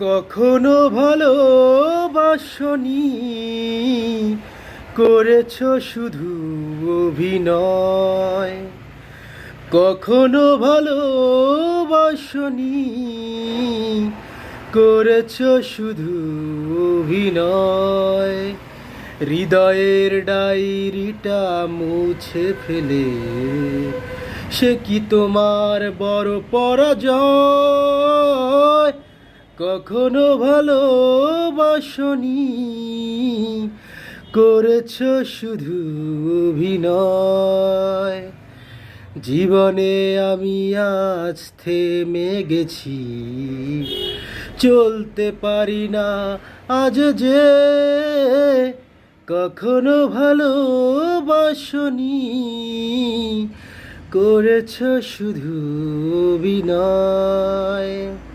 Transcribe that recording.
কখনো ভালোবাসনি, করেছ শুধু অভিনয়। কখনো ভালোবাসনি, করেছ শুধু অভিনয়। হৃদয়ের ডায়েরিটা মুছে ফেলে সে কি তোমার বড় পরাজয়? কখনো ভালোবাসনি, করেছ শুধু অভিনয়। জীবনে আমি আজ থেমে গেছি, চলতে পারি না আজ যে। কখনো ভালোবাসনি, করেছ শুধু অভিনয়।